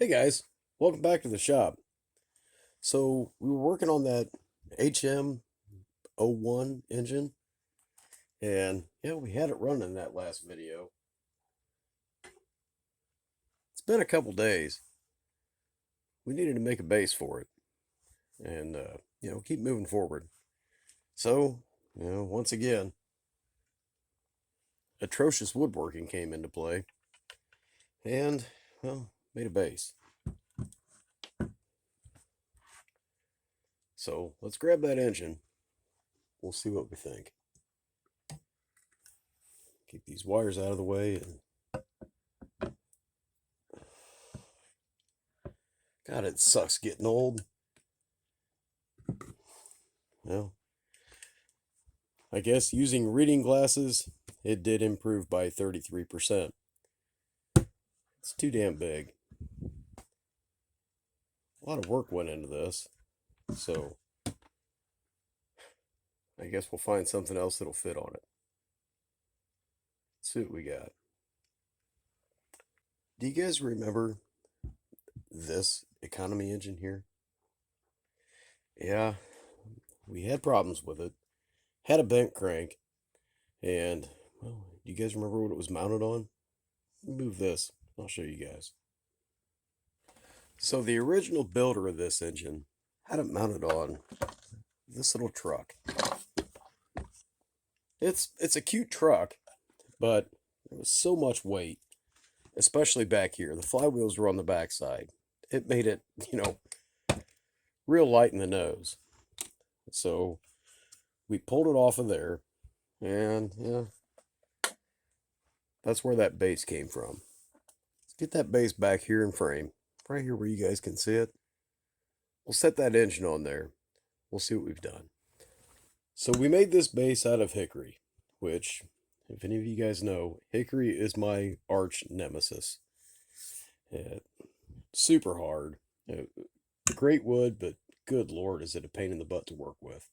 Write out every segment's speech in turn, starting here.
Hey guys, welcome back to the shop. So we were working on that HM01 engine, and yeah, we had it running in that last video. It's been a couple days. We needed to make a base for it, and keep moving forward. So, once again, atrocious woodworking came into play, and made a base. So let's grab that engine. We'll see what we think. Keep these wires out of the way and God, it sucks getting old. Well, I guess using reading glasses, it did improve by 33%. It's too damn big. A lot of work went into this, so I guess we'll find something else that'll fit on it. Let's see what we got. Do you guys remember this economy engine here? Yeah, we had problems with it. Had a bent crank, and well, do you guys remember what it was mounted on? Move this. I'll show you guys. So the original builder of this engine had it mounted on this little truck. It's a cute truck, but there was so much weight, especially back here. The flywheels were on the backside. It made it, real light in the nose. So we pulled it off of there, and yeah, that's where that base came from. Let's get that base back here in frame, right here where you guys can see it. We'll set that engine on there. We'll see what we've done. So we made this base out of hickory, which, if any of you guys know, hickory is my arch nemesis. Super hard. Great wood, but good lord, is it a pain in the butt to work with.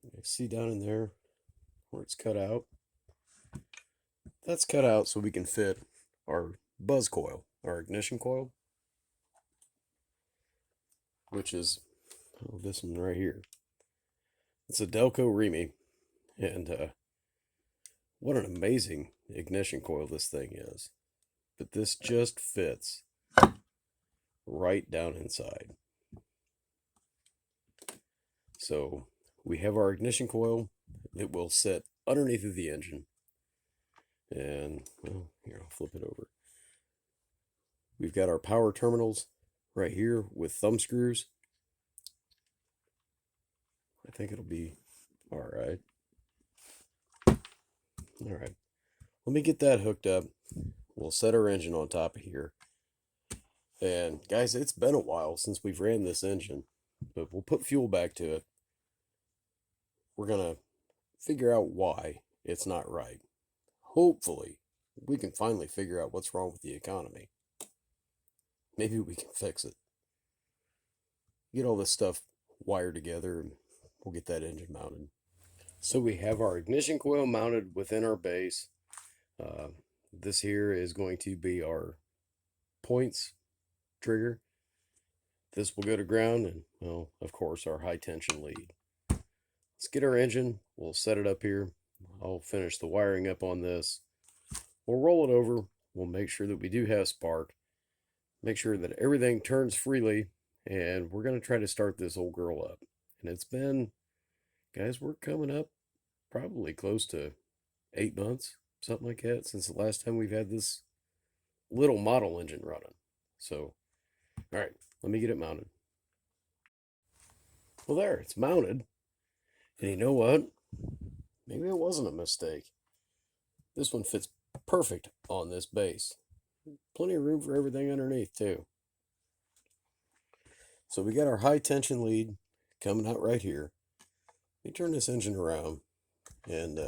You see down in there where it's cut out? That's cut out so we can fit our buzz coil, our ignition coil, which is this one right here. It's a Delco Remy, and what an amazing ignition coil this thing is. But this just fits right down inside. So we have our ignition coil. It will sit underneath of the engine. And, well, here, I'll flip it over. We've got our power terminals right here with thumb screws. I think it'll be all right. All right. Let me get that hooked up. We'll set our engine on top of here. And guys, it's been a while since we've ran this engine, but we'll put fuel back to it. We're going to figure out why it's not right. Hopefully, we can finally figure out what's wrong with the economy. Maybe we can fix it. Get all this stuff wired together and we'll get that engine mounted. So we have our ignition coil mounted within our base. This here is going to be our points trigger. This will go to ground and, well, of course, our high tension lead. Let's get our engine. We'll set it up here. I'll finish the wiring up on this. We'll roll it over. We'll make sure that we do have spark. Make sure that everything turns freely. And we're going to try to start this old girl up. And it's been, guys, we're coming up probably close to 8 months, something like that, since the last time we've had this little model engine running. So, all right, let me get it mounted. Well, there, it's mounted. And you know what? Maybe it wasn't a mistake. This one fits perfect on this base. Plenty of room for everything underneath, too. So we got our high tension lead coming out right here. Let me turn this engine around. And,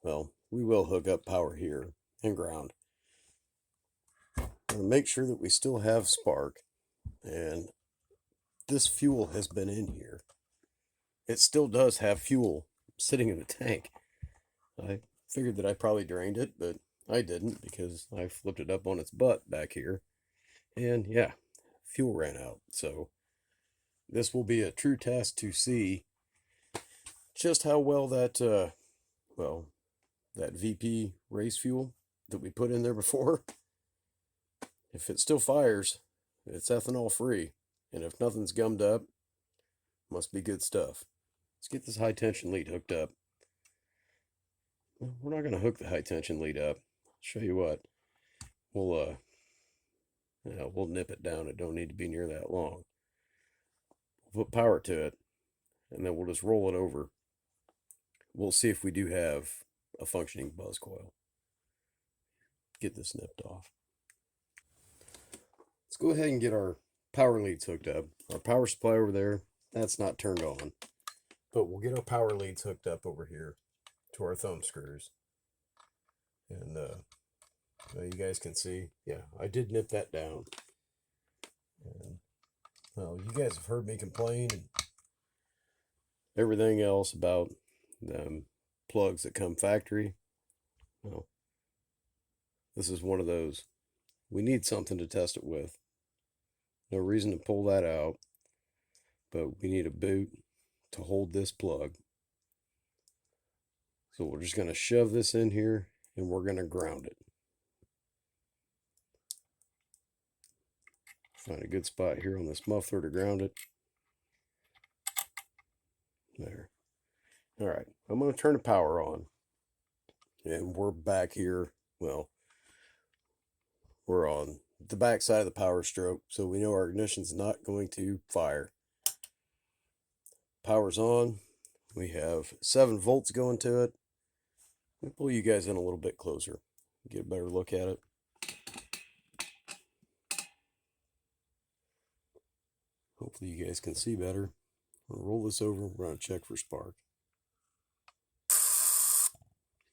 well, we will hook up power here and ground. I'm going to make sure that we still have spark. And this fuel has been in here. It still does have fuel sitting in the tank. I figured that I probably drained it, but I didn't because I flipped it up on its butt back here. And yeah, fuel ran out. So this will be a true test to see just how well well, that VP race fuel that we put in there before, if it still fires, it's ethanol free. And if nothing's gummed up, must be good stuff. Let's get this high tension lead hooked up. We're not going to hook the high tension lead up. I'll show you what. We'll nip it down. It don't need to be near that long. We'll put power to it, and then we'll just roll it over. We'll see if we do have a functioning buzz coil. Get this nipped off. Let's go ahead and get our power leads hooked up. Our power supply over there, that's not turned on. But we'll get our power leads hooked up over here to our thumb screws. And you guys can see, yeah, I did nip that down. And well, you guys have heard me complain and everything else about them plugs that come factory. Well, this is one of those. We need something to test it with. No reason to pull that out, but we need a boot to hold this plug. So we're just going to shove this in here and we're going to ground it. Find a good spot here on this muffler to ground it. There. All right, I'm going to turn the power on. And we're back here. Well, we're on the back side of the power stroke, so we know our ignition's not going to fire. Power's on. We have 7 volts going to it. Let me pull you guys in a little bit closer, get a better look at it. Hopefully you guys can see better. We'll roll this over. We're going to check for spark.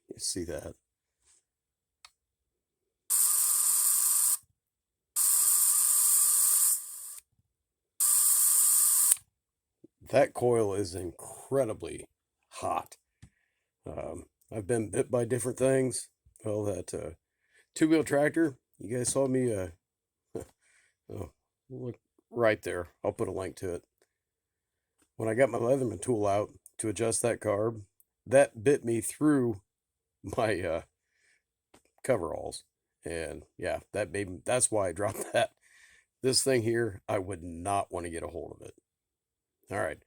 You see that? That coil is incredibly hot. I've been bit by different things. Well, that two-wheel tractor, you guys saw me, oh, look right there. I'll put a link to it. When I got my Leatherman tool out to adjust that carb, that bit me through my coveralls. And yeah, that's why I dropped that. This thing here, I would not want to get a hold of it. All right,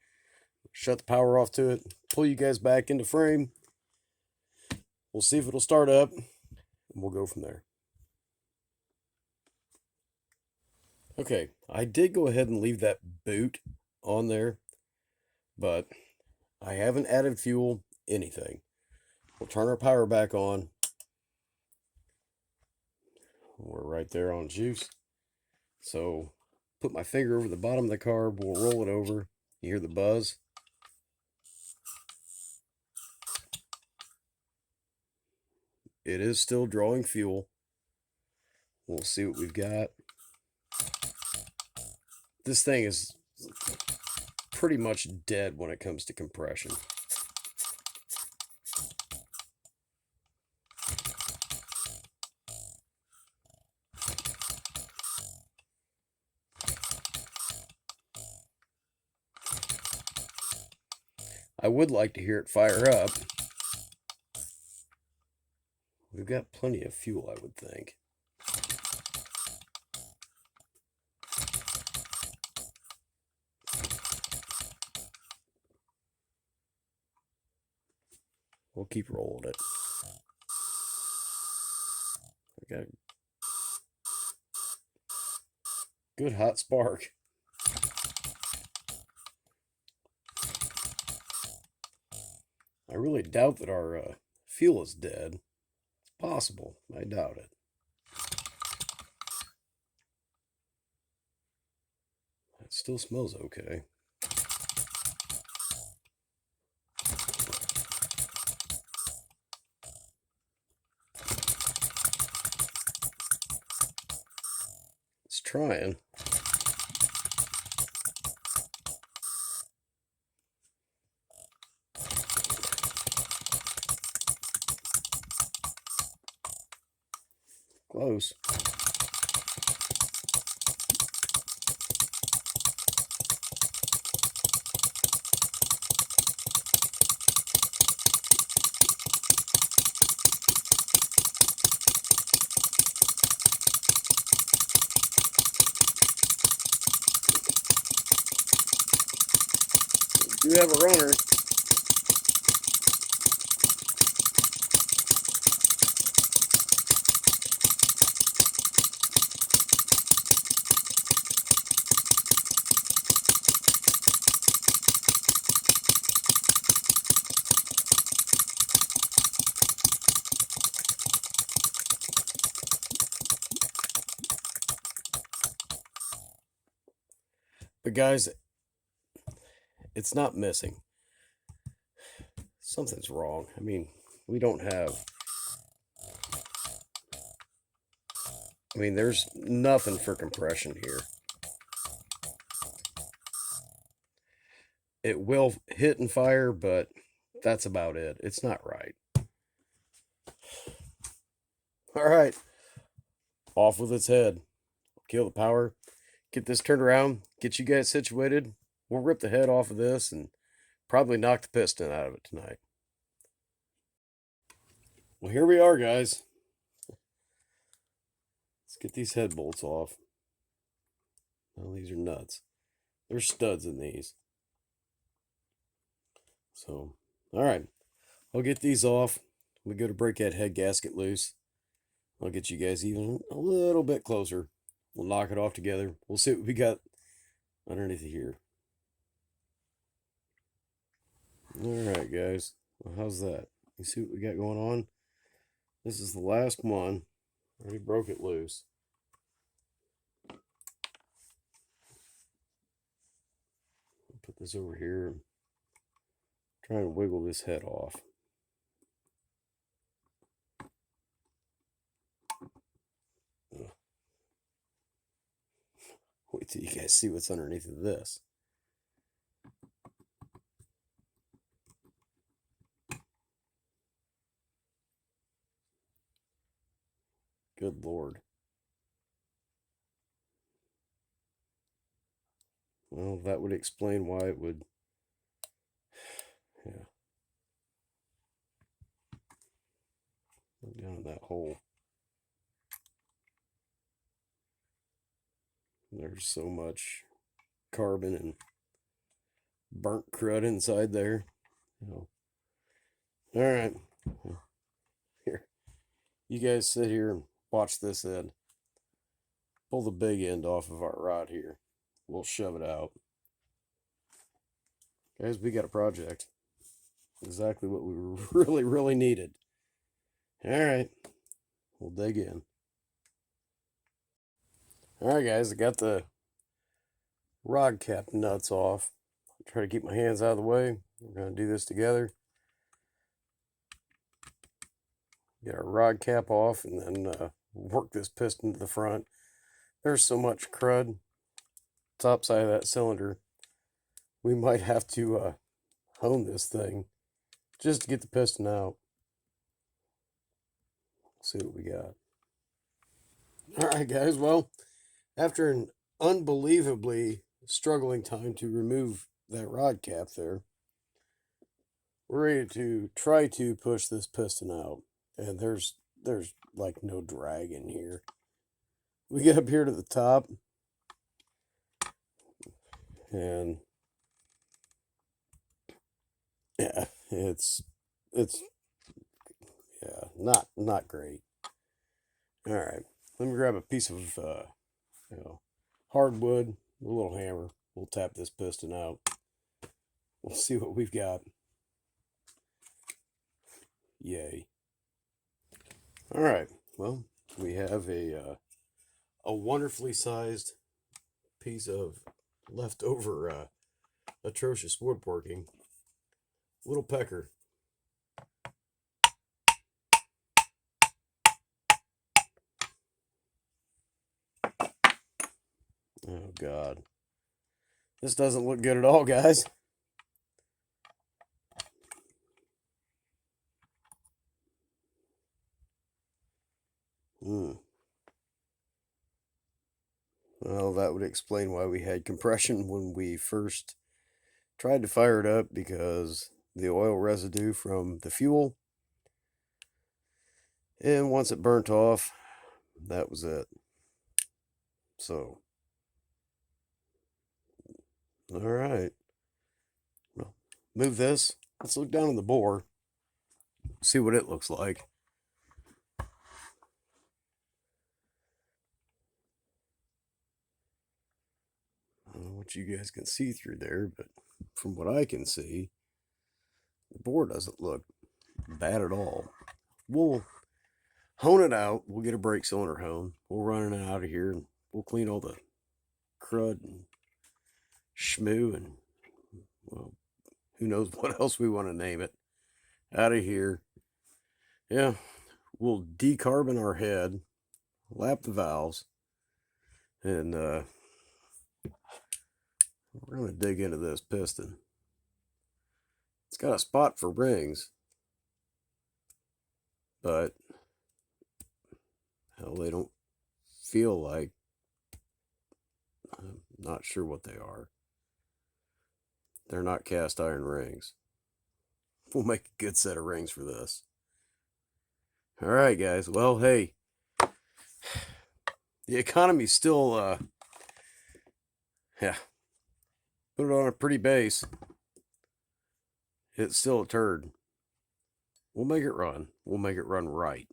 shut the power off to it, pull you guys back into frame. We'll see if it'll start up, and we'll go from there. Okay, I did go ahead and leave that boot on there, but I haven't added fuel, anything. We'll turn our power back on. We're right there on juice. So put my finger over the bottom of the carb, we'll roll it over. You hear the buzz? It is still drawing fuel. We'll see what we've got. This thing is pretty much dead when it comes to compression. I would like to hear it fire up. We've got plenty of fuel, I would think. We'll keep rolling it. I got a good hot spark. I really doubt that our fuel is dead. It's possible. I doubt it. It still smells okay. It's trying. Close. We do have a runner. But guys, it's not missing. Something's wrong. I mean, we don't have... I mean, there's nothing for compression here. It will hit and fire, but that's about it. It's not right. All right. Off with its head. Kill the power. Get this turned around. Get you guys situated. We'll rip the head off of this and probably knock the piston out of it tonight. Well, here we are, guys. Let's get these head bolts off. Well, these are nuts. There's studs in these. So, all right. I'll get these off. We go to break that head gasket loose. I'll get you guys even a little bit closer. We'll knock it off together. We'll see what we got underneath here. All right, guys. Well, how's that? You see what we got going on? This is the last one. Already broke it loose. Put this over here and try and wiggle this head off. Wait till you guys see what's underneath of this. Good Lord. Well, that would explain why it would... Yeah. Down in that hole. There's so much carbon and burnt crud inside there. You know. All right. Here. You guys sit here and watch this end. Pull the big end off of our rod here. We'll shove it out. Guys, we got a project. Exactly what we really needed. All right. We'll dig in. All right, guys, I got the rod cap nuts off. I'll try to keep my hands out of the way. We're going to do this together. Get our rod cap off and then work this piston to the front. There's so much crud top side of that cylinder. We might have to hone this thing just to get the piston out. See what we got. All right, guys. Well, after an unbelievably struggling time to remove that rod cap there, we're ready to try to push this piston out. And there's like no drag in here. We get up here to the top, and yeah, it's yeah, not great. All right, let me grab a piece of hardwood, a little hammer. We'll tap this piston out. We'll see what we've got. Yay! All right, well, we have a wonderfully sized piece of leftover atrocious woodworking. Little pecker. Oh, God. This doesn't look good at all, guys. Well, that would explain why we had compression when we first tried to fire it up, because the oil residue from the fuel, and once it burnt off, that was it. So, all right. Well, move this. Let's look down on the bore, see what it looks like. I don't know what you guys can see through there, but from what I can see, the bore doesn't look bad at all. We'll hone it out. We'll get a brake cylinder hone. We'll run it out of here, and we'll clean all the crud and schmoo and, well, who knows what else we want to name it, out of here. Yeah, we'll decarbon our head, lap the valves, and we're going to dig into this piston. It's got a spot for rings, but hell, they don't feel like, I'm not sure what they are. They're not cast iron rings. We'll make a good set of rings for this. All right, guys. Well, hey, the economy's still, yeah, put it on a pretty base. It's still a turd. We'll make it run. We'll make it run right.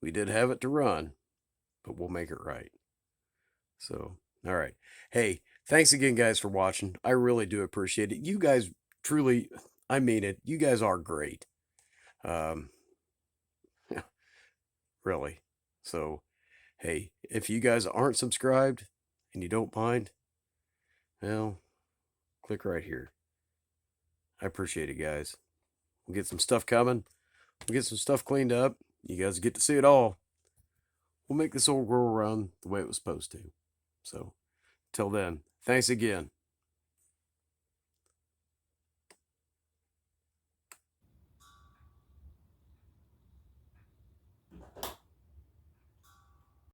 We did have it to run, but we'll make it right. So, all right. Hey, thanks again, guys, for watching. I really do appreciate it. You guys truly, I mean it. You guys are great. Yeah, really. So, hey, if you guys aren't subscribed and you don't mind, well, click right here. I appreciate it, guys. We'll get some stuff coming. We'll get some stuff cleaned up. You guys get to see it all. We'll make this old girl run the way it was supposed to. So, till then, thanks again.